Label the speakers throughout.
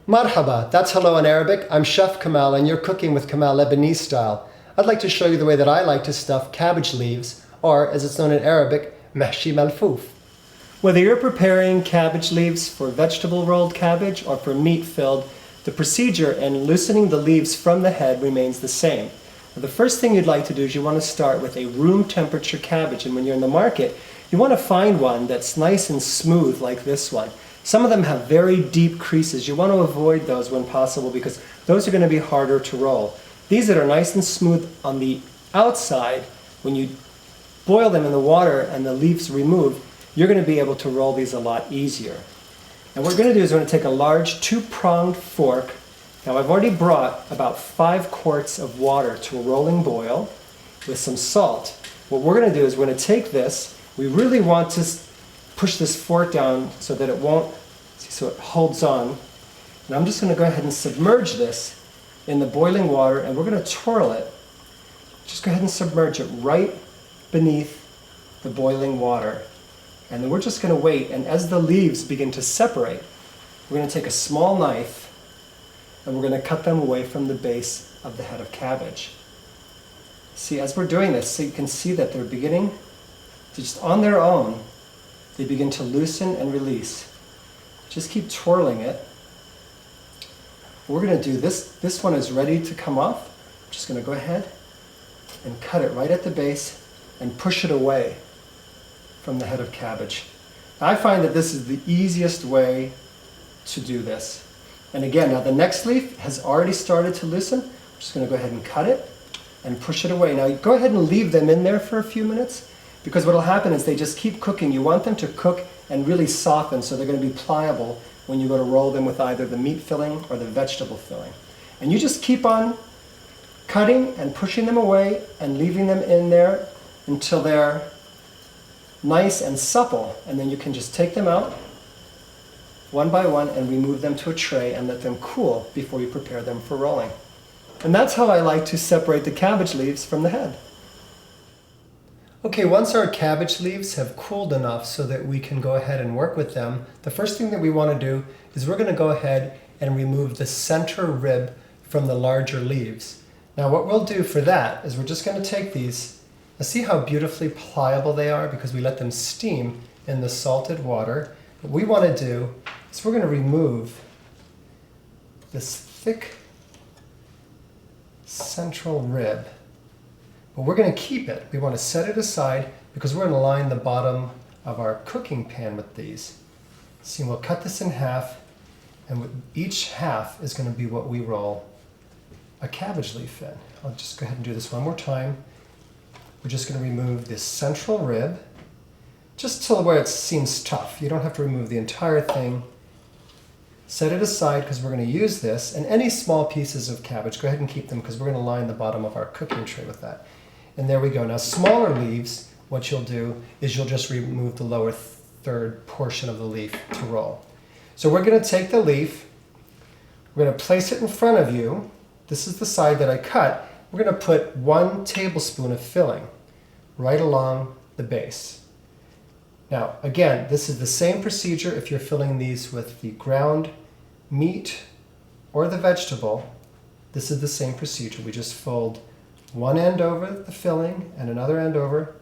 Speaker 1: Marhaba, that's hello in Arabic. I'm Chef Kamal and you're cooking with Kamal Lebanese style. I'd like to show you the way that I like to stuff cabbage leaves, or as it's known in Arabic, Mihshi Malfoof. Whether you're preparing cabbage leaves for vegetable rolled cabbage or for meat filled, the procedure in loosening the leaves from the head remains the same. The first thing you'd like to do is you want to start with a room temperature cabbage, and when you're in the market, you want to find one that's nice and smooth like this one. Some of them have very deep creases. You want to avoid those when possible because those are going to be harder to roll. These that are nice and smooth on the outside, when you boil them in the water and the leaves remove, you're going to be able to roll these a lot easier. And what we're going to do is we're going to take a large two-pronged fork. Now I've already brought about 5 quarts of water to a rolling boil with some salt. What we're going to do is we're going to take this. We really want to push this fork down so that it won't, so it holds on. And I'm just going to go ahead and submerge this in the boiling water, and we're going to twirl it. Just go ahead and submerge it right beneath the boiling water. And then we're just going to wait, and as the leaves begin to separate, we're going to take a small knife and we're going to cut them away from the base of the head of cabbage. See, as we're doing this, so you can see that they're beginning to just on their own, they begin to loosen and release. Just keep twirling it. We're going to do this. This one is ready to come off. I'm just going to go ahead and cut it right at the base and push it away from the head of cabbage. I find that this is the easiest way to do this. And again, now the next leaf has already started to loosen. I'm just going to go ahead and cut it and push it away. Now go ahead and leave them in there for a few minutes, because what will happen is they just keep cooking. You want them to cook and really soften, so they're going to be pliable when you go to roll them with either the meat filling or the vegetable filling. And you just keep on cutting and pushing them away and leaving them in there until they're nice and supple, and then you can just take them out one by one and remove them to a tray and let them cool before you prepare them for rolling. And that's how I like to separate the cabbage leaves from the head. Okay, once our cabbage leaves have cooled enough so that we can go ahead and work with them, the first thing that we want to do is we're going to go ahead and remove the center rib from the larger leaves. Now what we'll do for that is we're just going to take these. Now see how beautifully pliable they are because we let them steam in the salted water. What we want to do is we're going to remove this thick central rib. But we're going to keep it. We want to set it aside because we're going to line the bottom of our cooking pan with these. See, we'll cut this in half, and each half is going to be what we roll a cabbage leaf in. I'll just go ahead and do this one more time. We're just going to remove this central rib, just till where it seems tough. You don't have to remove the entire thing. Set it aside because we're going to use this, and any small pieces of cabbage, go ahead and keep them because we're going to line the bottom of our cooking tray with that. And there we go. Now smaller leaves, what you'll do is you'll just remove the lower third portion of the leaf to roll. So we're going to take the leaf, we're going to place it in front of you. This is the side that I cut. We're going to put 1 tablespoon of filling right along the base. Now again, this is the same procedure if you're filling these with the ground meat or the vegetable. This is the same procedure. We just fold one end over the filling and another end over,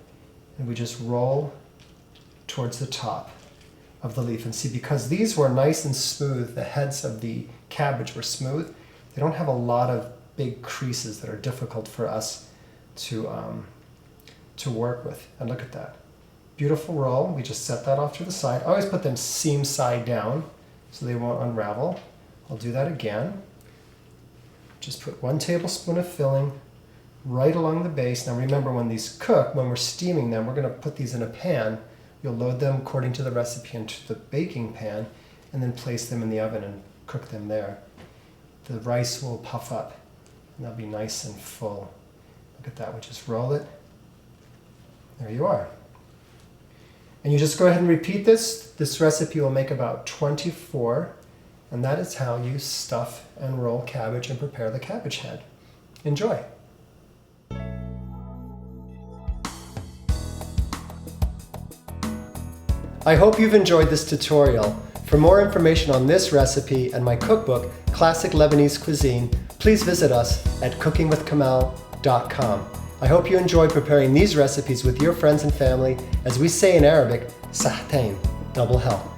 Speaker 1: and we just roll towards the top of the leaf. And see, because these were nice and smooth, the heads of the cabbage were smooth, they don't have a lot of big creases that are difficult for us to work with. And look at that. Beautiful roll. We just set that off to the side. I always put them seam side down so they won't unravel. I'll do that again. Just put 1 tablespoon of filling right along the base. Now remember, when these cook, when we're steaming them, we're going to put these in a pan. You'll load them according to the recipe into the baking pan and then place them in the oven and cook them there. The rice will puff up and they'll be nice and full. Look at that. We just roll it. There you are. And you just go ahead and repeat this. This recipe will make about 24, and that is how you stuff and roll cabbage and prepare the cabbage head. Enjoy. I hope you've enjoyed this tutorial. For more information on this recipe and my cookbook, Classic Lebanese Cuisine, please visit us at cookingwithkamal.com. I hope you enjoy preparing these recipes with your friends and family. As we say in Arabic, sahtain, double hell.